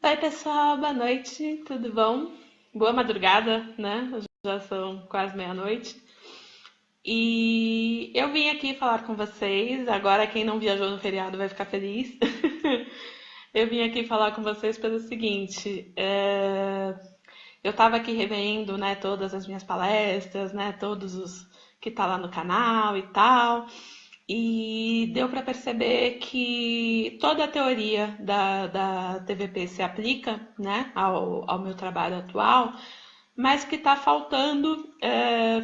Oi, pessoal, boa noite, tudo bom? Boa madrugada, né? Já são quase meia-noite. E eu vim aqui falar com vocês. Agora, quem não viajou no feriado vai ficar feliz. Eu vim aqui falar com vocês pelo seguinte: eu estava aqui revendo, né, todas as minhas palestras, né, todos os que tá lá no canal e tal. E deu para perceber que toda a teoria da TVP se aplica, né, ao meu trabalho atual, mas que está faltando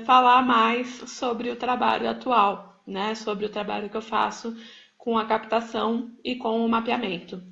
falar mais sobre o trabalho atual, né, sobre o trabalho que eu faço com a captação e com o mapeamento.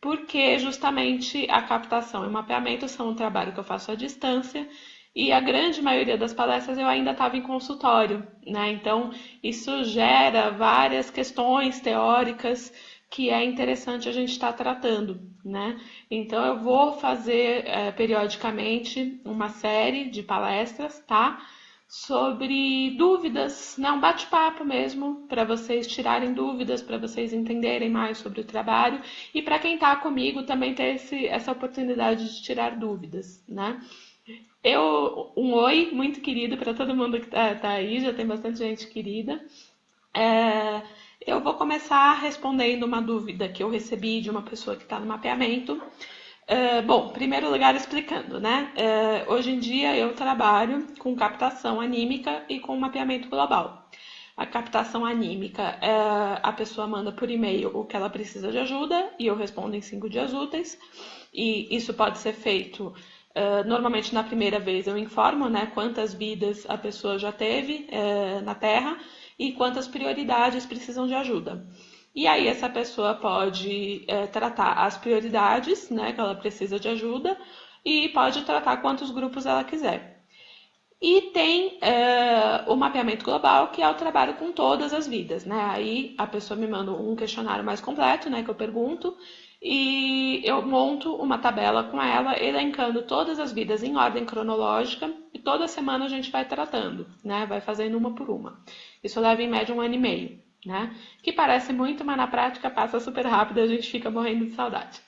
Porque justamente a captação e o mapeamento são um trabalho que eu faço à distância e a grande maioria das palestras eu ainda estava em consultório, né? Então, isso gera várias questões teóricas que é interessante a gente estar tratando, né? Então, eu vou fazer periodicamente uma série de palestras, tá? Sobre dúvidas, né? Um bate-papo mesmo, para vocês tirarem dúvidas, para vocês entenderem mais sobre o trabalho e para quem está comigo também ter essa oportunidade de tirar dúvidas, né? Um oi muito querido para todo mundo que tá aí, já tem bastante gente querida. É, eu vou começar respondendo uma dúvida que eu recebi de uma pessoa que está no mapeamento. Bom, em primeiro lugar explicando, né? Hoje em dia eu trabalho com captação anímica e com mapeamento global. A captação anímica, a pessoa manda por e-mail o que ela precisa de ajuda e eu respondo em 5 dias úteis. E isso pode ser feito normalmente na primeira vez eu informo, né, quantas vidas a pessoa já teve na Terra e quantas prioridades precisam de ajuda. E aí essa pessoa pode tratar as prioridades, né, que ela precisa de ajuda e pode tratar quantos grupos ela quiser. E tem o mapeamento global, que é o trabalho com todas as vidas, né? Aí a pessoa me manda um questionário mais completo, né, que eu pergunto, e eu monto uma tabela com ela, elencando todas as vidas em ordem cronológica, e toda semana a gente vai tratando, né? Vai fazendo uma por uma. Isso leva em média 1 ano e meio, né? Que parece muito, mas na prática passa super rápido e a gente fica morrendo de saudade.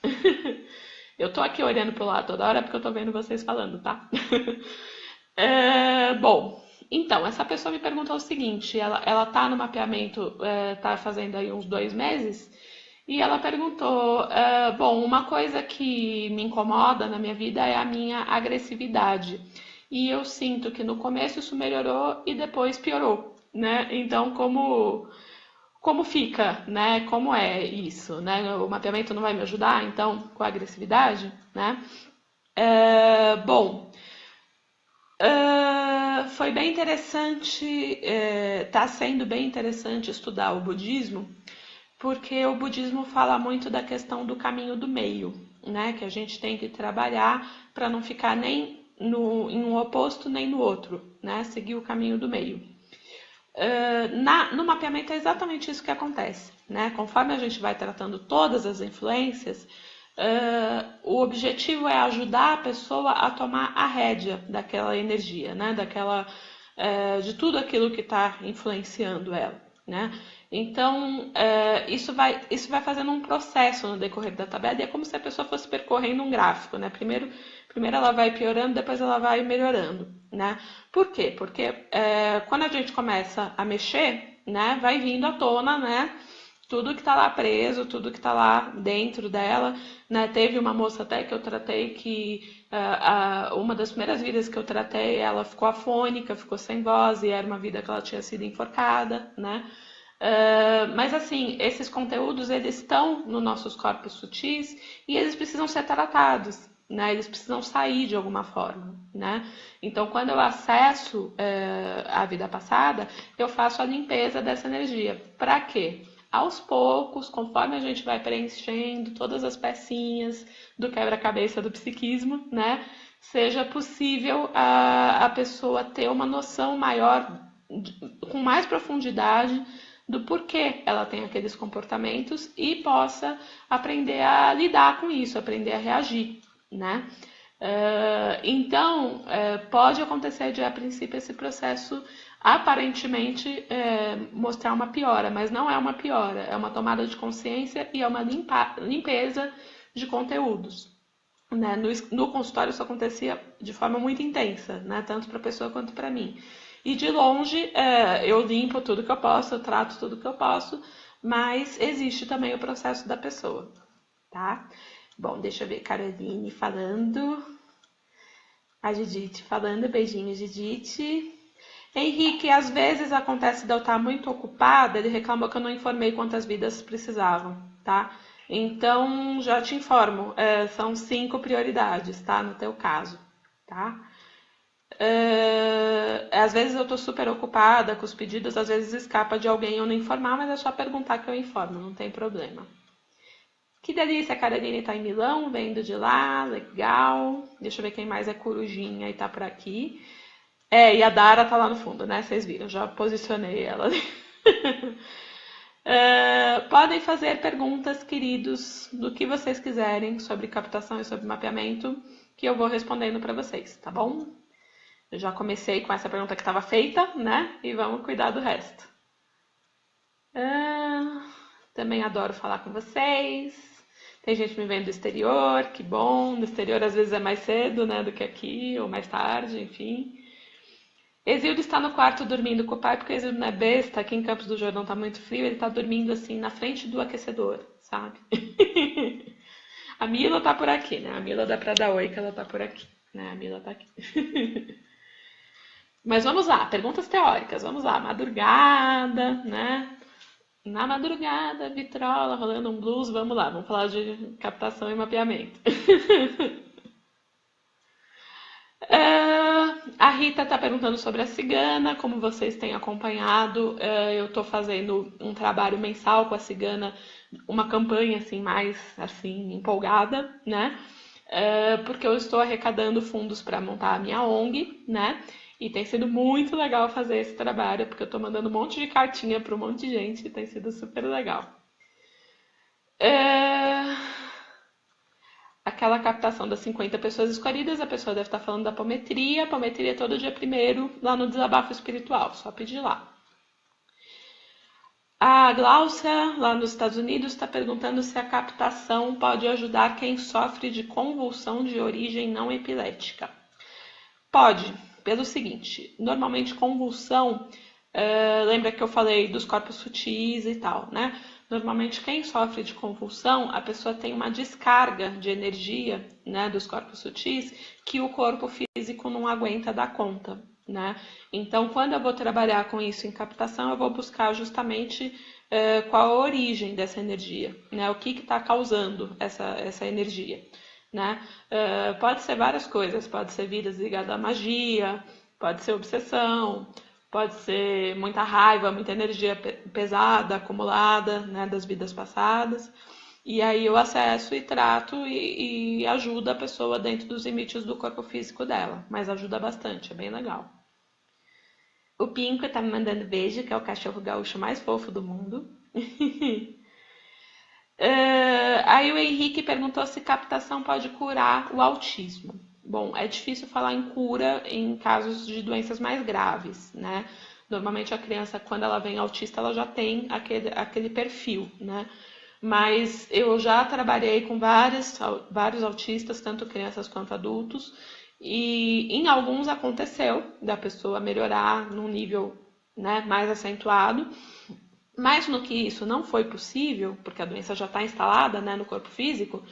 Eu tô aqui olhando pro lado toda hora porque eu tô vendo vocês falando, tá? Bom, então, essa pessoa me perguntou o seguinte, ela tá no mapeamento, tá fazendo aí uns 2 meses, e ela perguntou, bom, uma coisa que me incomoda na minha vida é a minha agressividade. E eu sinto que no começo isso melhorou e depois piorou, né? Então, como fica, né? Como é isso, né? O mapeamento não vai me ajudar, então, com a agressividade, né? Bom, foi bem interessante, está sendo bem interessante estudar o budismo, porque o budismo fala muito da questão do caminho do meio, né? Que a gente tem que trabalhar para não ficar nem em um oposto nem no outro, né? Seguir o caminho do meio. No mapeamento é exatamente isso que acontece, né? Conforme a gente vai tratando todas as influências, o objetivo é ajudar a pessoa a tomar a rédea daquela energia, né? De tudo aquilo que está influenciando ela, né? Então, isso vai fazendo um processo no decorrer da tabela, e é como se a pessoa fosse percorrendo um gráfico, né? Primeiro ela vai piorando, depois ela vai melhorando, né? Por quê? Porque quando a gente começa a mexer, né, vai vindo à tona, né, tudo que está lá preso, tudo que está lá dentro dela, né? Teve uma moça até que eu tratei que uma das primeiras vidas que eu tratei, ela ficou afônica, ficou sem voz, e era uma vida que ela tinha sido enforcada, né? Mas assim, esses conteúdos eles estão nos nossos corpos sutis e eles precisam ser tratados, né? Eles precisam sair de alguma forma, né? Então, quando eu acesso a vida passada, eu faço a limpeza dessa energia. Para quê? Aos poucos, conforme a gente vai preenchendo todas as pecinhas do quebra-cabeça do psiquismo, né? Seja possível a pessoa ter uma noção maior, com mais profundidade, do porquê ela tem aqueles comportamentos e possa aprender a lidar com isso, aprender a reagir, né? Então, pode acontecer de, a princípio, esse processo aparentemente mostrar uma piora, mas não é uma piora, é uma tomada de consciência e é uma limpeza de conteúdos. né? No consultório isso acontecia de forma muito intensa, né? Tanto para a pessoa quanto para mim. E de longe, eu limpo tudo que eu posso, eu trato tudo que eu posso, mas existe também o processo da pessoa, tá? Bom, deixa eu ver, Caroline falando, a Judite falando, beijinho, Judite. Henrique, às vezes acontece de eu estar muito ocupada, ele reclamou que eu não informei quantas vidas precisavam, tá? Então, já te informo, são 5 prioridades, tá? No teu caso, tá? Às vezes eu tô super ocupada com os pedidos, às vezes escapa de alguém eu não informar, mas é só perguntar que eu informo, não tem problema. Que delícia, a Caroline tá em Milão, vendo de lá, legal. Deixa eu ver quem mais é corujinha e tá por aqui. E a Dara tá lá no fundo, né? Vocês viram, já posicionei ela ali. Podem fazer perguntas, queridos, do que vocês quiserem sobre captação e sobre mapeamento, que eu vou respondendo para vocês, tá bom? Eu já comecei com essa pergunta que estava feita, né? E vamos cuidar do resto. Também adoro falar com vocês. Tem gente me vendo do exterior, que bom. No exterior às vezes é mais cedo, né, do que aqui, ou mais tarde, enfim. Exildo está no quarto dormindo com o pai, porque Exildo não é besta, aqui em Campos do Jordão tá muito frio, ele tá dormindo assim na frente do aquecedor, sabe? A Mila tá por aqui, né? A Mila dá pra dar oi que ela tá por aqui, né? A Mila tá aqui. Mas vamos lá, perguntas teóricas, vamos lá, madrugada, né? Na madrugada, vitrola, rolando um blues, vamos lá, vamos falar de captação e mapeamento. A Rita está perguntando sobre a cigana, como vocês têm acompanhado, eu estou fazendo um trabalho mensal com a cigana, uma campanha assim mais assim empolgada, né? Porque eu estou arrecadando fundos para montar a minha ONG, né? E tem sido muito legal fazer esse trabalho, porque eu estou mandando um monte de cartinha para um monte de gente e tem sido super legal. Aquela captação das 50 pessoas escolhidas, a pessoa deve estar falando da apometria. A apometria é todo dia 1º lá no Desabafo Espiritual, só pedir lá. A Gláucia, lá nos Estados Unidos, está perguntando se a captação pode ajudar quem sofre de convulsão de origem não epilética. Pode, pelo seguinte, normalmente convulsão, lembra que eu falei dos corpos sutis e tal, né? Normalmente quem sofre de convulsão, a pessoa tem uma descarga de energia, né, dos corpos sutis que o corpo físico não aguenta dar conta, né? Então, quando eu vou trabalhar com isso em captação, eu vou buscar justamente qual a origem dessa energia, né? O que está causando essa energia, né? Pode ser várias coisas, pode ser vidas ligadas à magia, pode ser obsessão, pode ser muita raiva, muita energia pesada, acumulada, né, das vidas passadas. E aí eu acesso e trato e ajudo a pessoa dentro dos limites do corpo físico dela. Mas ajuda bastante, é bem legal. O Pinco tá me mandando beijo, que é o cachorro gaúcho mais fofo do mundo. Aí o Henrique perguntou se captação pode curar o autismo. Bom, é difícil falar em cura em casos de doenças mais graves, né? Normalmente a criança, quando ela vem autista, ela já tem aquele perfil, né? Mas eu já trabalhei com vários autistas, tanto crianças quanto adultos, e em alguns aconteceu da pessoa melhorar num nível, né, mais acentuado, mas no que isso não foi possível, porque a doença já está instalada, né, no corpo físico,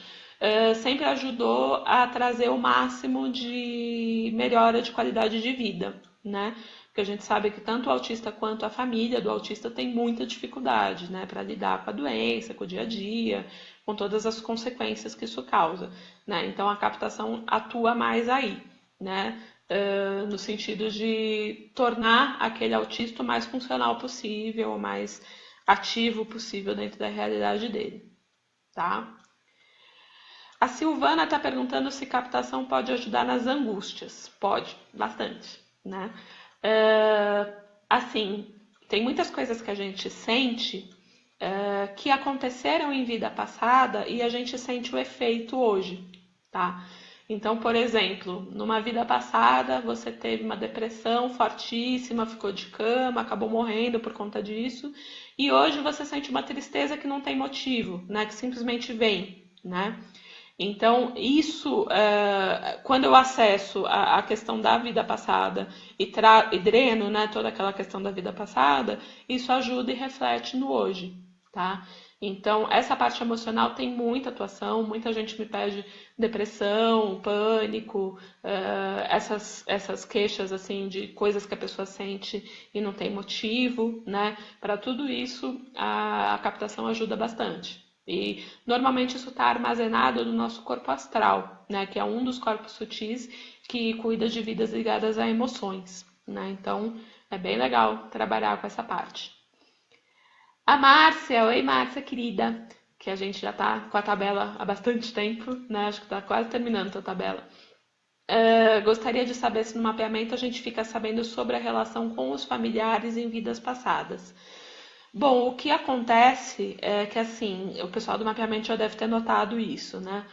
sempre ajudou a trazer o máximo de melhora de qualidade de vida, né? Porque a gente sabe que tanto o autista quanto a família do autista tem muita dificuldade, né, para lidar com a doença, com o dia a dia, com todas as consequências que isso causa, né? Então a captação atua mais aí, né? No sentido de tornar aquele autista o mais funcional possível, o mais ativo possível dentro da realidade dele, tá? A Silvana está perguntando se captação pode ajudar nas angústias. Pode, bastante, né? Assim, tem muitas coisas que a gente sente que aconteceram em vida passada e a gente sente o efeito hoje, tá? Então, por exemplo, numa vida passada você teve uma depressão fortíssima, ficou de cama, acabou morrendo por conta disso, e hoje você sente uma tristeza que não tem motivo, né? Que simplesmente vem, né? Então, isso, quando eu acesso a questão da vida passada e dreno, né, toda aquela questão da vida passada, isso ajuda e reflete no hoje, tá? Então, essa parte emocional tem muita atuação, muita gente me pede depressão, pânico, essas queixas, assim, de coisas que a pessoa sente e não tem motivo, né? Para tudo isso, a captação ajuda bastante. E normalmente isso está armazenado no nosso corpo astral, né? Que é um dos corpos sutis que cuida de vidas ligadas a emoções, né? Então, é bem legal trabalhar com essa parte. A Márcia, oi Márcia, querida, que a gente já tá com a tabela há bastante tempo, né? Acho que tá quase terminando a tabela. Gostaria de saber se no mapeamento a gente fica sabendo sobre a relação com os familiares em vidas passadas. Bom, o que acontece é que, assim, o pessoal do mapeamento já deve ter notado isso, né?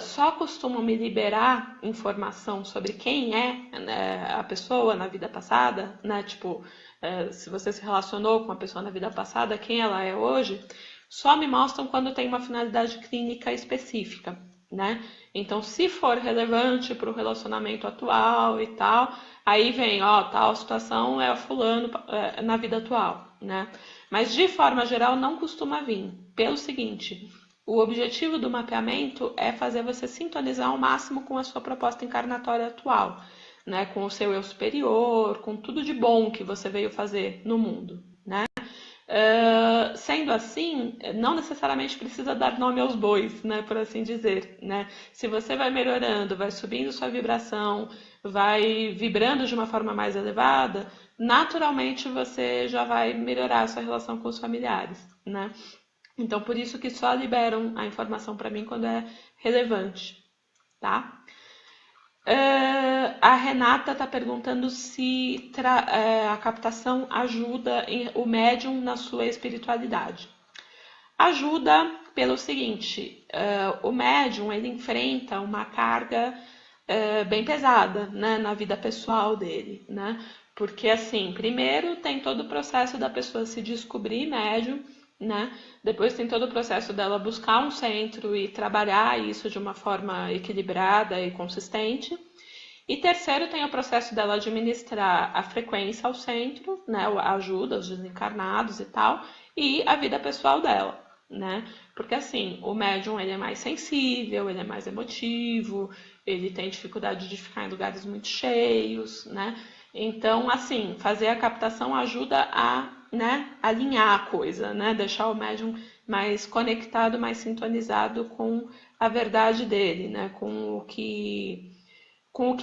Só costumam me liberar informação sobre quem é, né, a pessoa na vida passada, né? Tipo, se você se relacionou com uma pessoa na vida passada, quem ela é hoje, só me mostram quando tem uma finalidade clínica específica, né? Então, se for relevante para o relacionamento atual e tal, aí vem, ó, tal situação é o fulano na vida atual, né? Mas de forma geral não costuma vir, pelo seguinte, o objetivo do mapeamento é fazer você sintonizar ao máximo com a sua proposta encarnatória atual, né? Com o seu eu superior, com tudo de bom que você veio fazer no mundo, né? Sendo assim, não necessariamente precisa dar nome aos bois, né, por assim dizer, né? Se você vai melhorando, vai subindo sua vibração, vai vibrando de uma forma mais elevada, naturalmente você já vai melhorar a sua relação com os familiares, né? Então, por isso que só liberam a informação para mim quando é relevante, tá? A Renata está perguntando se a captação ajuda o médium na sua espiritualidade. Ajuda pelo seguinte, o médium ele enfrenta uma carga bem pesada, né, na vida pessoal dele, né? Porque assim, primeiro tem todo o processo da pessoa se descobrir médium, né? Depois tem todo o processo dela buscar um centro e trabalhar isso de uma forma equilibrada e consistente. E terceiro, tem o processo dela administrar a frequência ao centro, né? A ajuda aos desencarnados e tal, e a vida pessoal dela, né? Porque assim, o médium ele é mais sensível, ele é mais emotivo, ele tem dificuldade de ficar em lugares muito cheios, né? Então, assim, fazer a captação ajuda a, né, alinhar a coisa, né? Deixar o médium mais conectado, mais sintonizado com a verdade dele, né? Com o que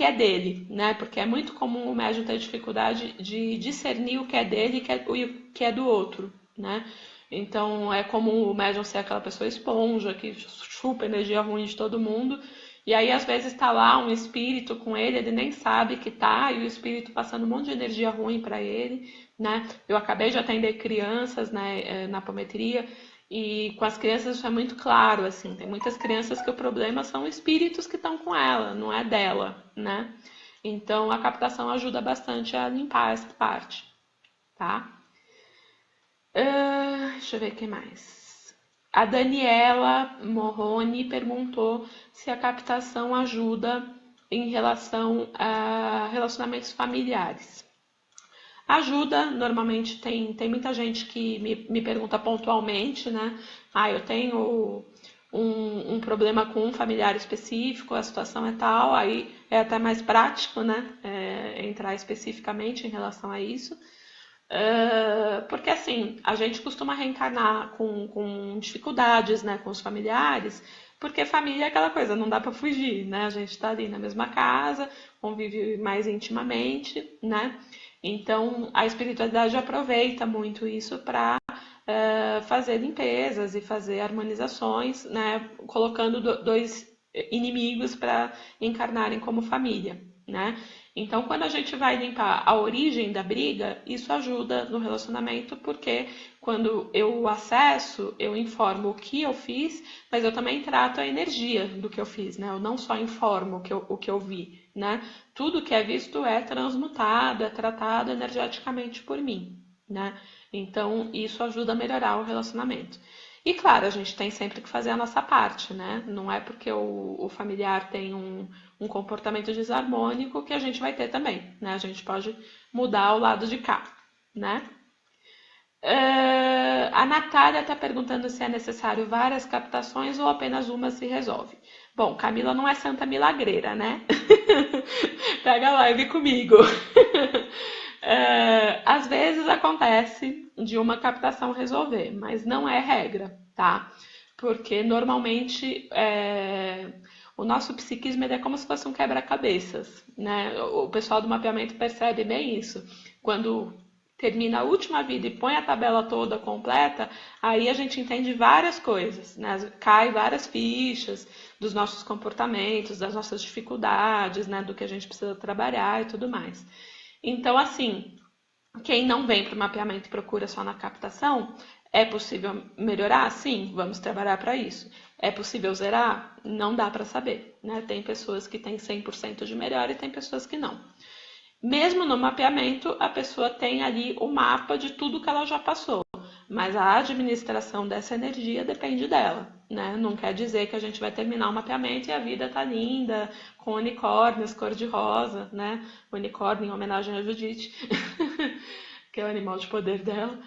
é dele, né? Porque é muito comum o médium ter dificuldade de discernir o que é dele e o que é do outro, né? Então é comum o médium ser aquela pessoa esponja que chupa energia ruim de todo mundo. E aí, às vezes, tá lá um espírito com ele nem sabe que tá, e o espírito passando um monte de energia ruim para ele, né? Eu acabei de atender crianças, né, na apometria, e com as crianças isso é muito claro, assim, tem muitas crianças que o problema são espíritos que estão com ela, não é dela, né? Então, a captação ajuda bastante a limpar essa parte, tá? Deixa eu ver o que mais. A Daniela Morrone perguntou se a captação ajuda em relação a relacionamentos familiares. Ajuda, normalmente tem muita gente que me pergunta pontualmente, né? Eu tenho um problema com um familiar específico, a situação é tal, aí é até mais prático, né? Entrar especificamente em relação a isso. Porque assim, a gente costuma reencarnar com dificuldades, né, com os familiares, porque família é aquela coisa, não dá para fugir, né? A gente está ali na mesma casa, convive mais intimamente, né? Então a espiritualidade aproveita muito isso para fazer limpezas e fazer harmonizações, né? Colocando dois inimigos para encarnarem como família, né? Então, quando a gente vai limpar a origem da briga, isso ajuda no relacionamento, porque quando eu acesso, eu informo o que eu fiz, mas eu também trato a energia do que eu fiz, né? Eu não só informo o que eu vi, né? Tudo que é visto é transmutado, é tratado energeticamente por mim, né? Então, isso ajuda a melhorar o relacionamento. E claro, a gente tem sempre que fazer a nossa parte, né? Não é porque o familiar tem um comportamento desarmônico que a gente vai ter também, né? A gente pode mudar o lado de cá, né? A Natália está perguntando se é necessário várias captações ou apenas uma se resolve. Bom, Camila não é santa milagreira, né? Pega a live comigo. Às vezes acontece de uma captação resolver, mas não é regra, tá? Porque normalmente o nosso psiquismo ele é como se fosse um quebra-cabeças, né? O pessoal do mapeamento percebe bem isso. Quando termina a última vida e põe a tabela toda completa, aí a gente entende várias coisas, né? Cai várias fichas dos nossos comportamentos, das nossas dificuldades, né? Do que a gente precisa trabalhar e tudo mais. Então, assim, quem não vem para o mapeamento e procura só na captação, é possível melhorar? Sim, vamos trabalhar para isso. É possível zerar? Não dá para saber, né? Tem pessoas que têm 100% de melhora e tem pessoas que não. Mesmo no mapeamento, a pessoa tem ali o mapa de tudo que ela já passou, mas a administração dessa energia depende dela, né? Não quer dizer que a gente vai terminar o mapeamento e a vida tá linda, com unicórnios, cor-de-rosa, né? Unicórnio em homenagem a Judite, que é o animal de poder dela.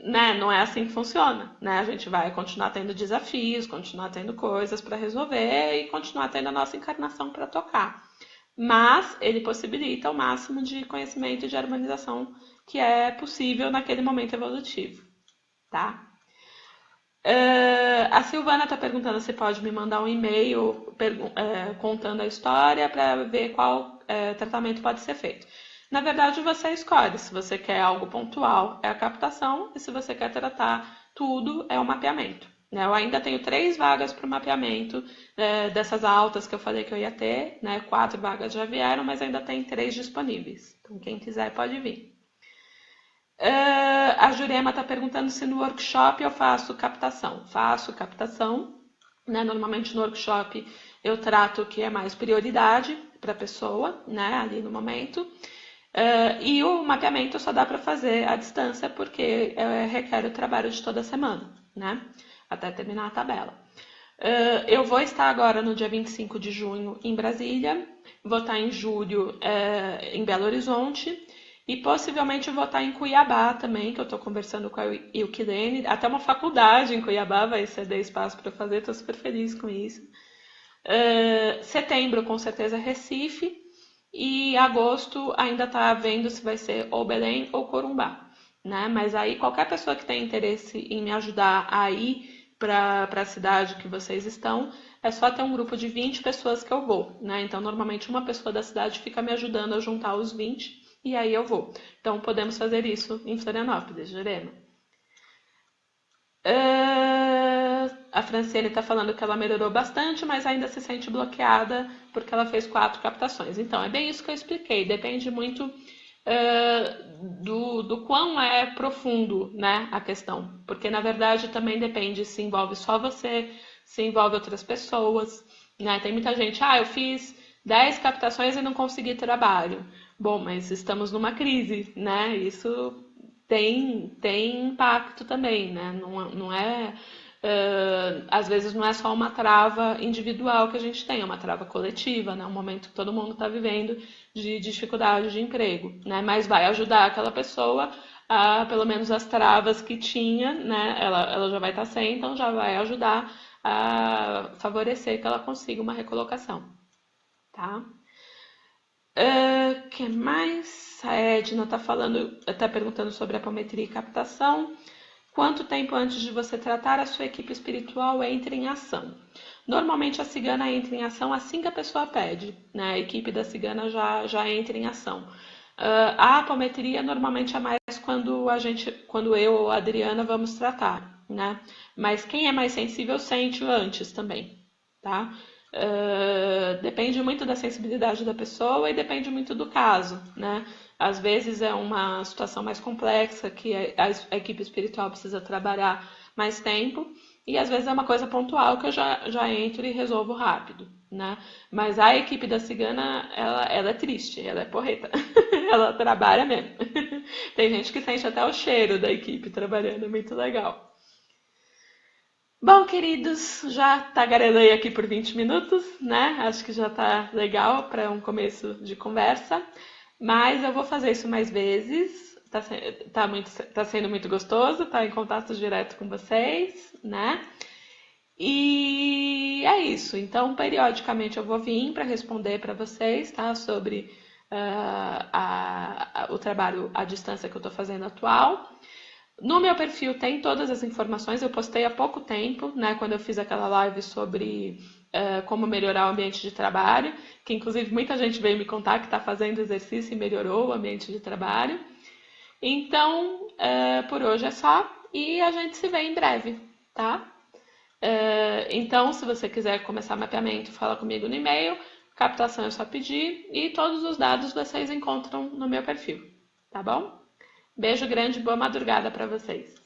Né? Não é assim que funciona, né? A gente vai continuar tendo desafios, continuar tendo coisas para resolver e continuar tendo a nossa encarnação para tocar. Mas ele possibilita o máximo de conhecimento e de harmonização que é possível naquele momento evolutivo, tá? A Silvana está perguntando se pode me mandar um e-mail contando a história para ver qual tratamento pode ser feito. Na verdade, você escolhe se você quer algo pontual, é a captação, e se você quer tratar tudo, é o mapeamento. Né? Eu ainda tenho 3 vagas para o mapeamento dessas altas que eu falei que eu ia ter, né? 4 vagas já vieram, mas ainda tem 3 disponíveis. Então, quem quiser pode vir. A Jurema está perguntando se no workshop eu faço captação. Faço captação, né? Normalmente no workshop eu trato o que é mais prioridade para a pessoa, né? Ali no momento. E o mapeamento só dá para fazer à distância porque requer o trabalho de toda semana, né? Até terminar a tabela. Eu vou estar agora no dia 25 de junho em Brasília, vou estar em julho em Belo Horizonte e possivelmente vou estar em Cuiabá também, que eu estou conversando com a Ilkilene, até uma faculdade em Cuiabá vai ceder espaço para eu fazer, estou super feliz com isso. Setembro, com certeza, Recife, e agosto ainda está vendo se vai ser ou Belém ou Corumbá, né? Mas aí qualquer pessoa que tem interesse em me ajudar a ir para a cidade que vocês estão, é só ter um grupo de 20 pessoas que eu vou, né? Então, normalmente uma pessoa da cidade fica me ajudando a juntar os 20 e aí eu vou. Então, podemos fazer isso em Florianópolis, Jurema. A Franciele está falando que ela melhorou bastante, mas ainda se sente bloqueada porque ela fez 4 captações. Então, é bem isso que eu expliquei. Depende muito do quão é profundo, né, a questão. Porque, na verdade, também depende se envolve só você, se envolve outras pessoas. Né? Tem muita gente, eu fiz 10 captações e não consegui trabalho. Bom, mas estamos numa crise, né? Isso tem impacto também, né? Não é... às vezes não é só uma trava individual que a gente tem, é uma trava coletiva, né? Um momento que todo mundo está vivendo de dificuldade de emprego, né? Mas vai ajudar aquela pessoa a, pelo menos as travas que tinha, né? Ela já vai estar sem, então já vai ajudar a favorecer que ela consiga uma recolocação, tá? Que mais? A Edna está perguntando sobre apometria e captação. Quanto tempo antes de você tratar, a sua equipe espiritual entra em ação? Normalmente a cigana entra em ação assim que a pessoa pede, né? A equipe da cigana já entra em ação. A apometria normalmente é mais quando eu ou a Adriana vamos tratar, né? Mas quem é mais sensível sente antes também, tá? Depende muito da sensibilidade da pessoa e depende muito do caso, né? Às vezes é uma situação mais complexa que a equipe espiritual precisa trabalhar mais tempo e às vezes é uma coisa pontual que eu já entro e resolvo rápido, né? Mas a equipe da cigana, ela é triste, ela é porreta, ela trabalha mesmo. Tem gente que sente até o cheiro da equipe trabalhando, é muito legal. Bom, queridos, já tagarelei aqui por 20 minutos, né? Acho que já tá legal para um começo de conversa, mas eu vou fazer isso mais vezes. Tá sendo muito gostoso, tá em contato direto com vocês, né? E é isso. Então, periodicamente eu vou vir para responder para vocês, tá? Sobre o trabalho à distância que eu estou fazendo atual. No meu perfil tem todas as informações, eu postei há pouco tempo, né, quando eu fiz aquela live sobre como melhorar o ambiente de trabalho, que inclusive muita gente veio me contar que está fazendo exercício e melhorou o ambiente de trabalho. Então, por hoje é só e a gente se vê em breve, tá? Então, se você quiser começar mapeamento, fala comigo no e-mail, captação é só pedir e todos os dados vocês encontram no meu perfil, tá bom? Beijo grande, boa madrugada para vocês.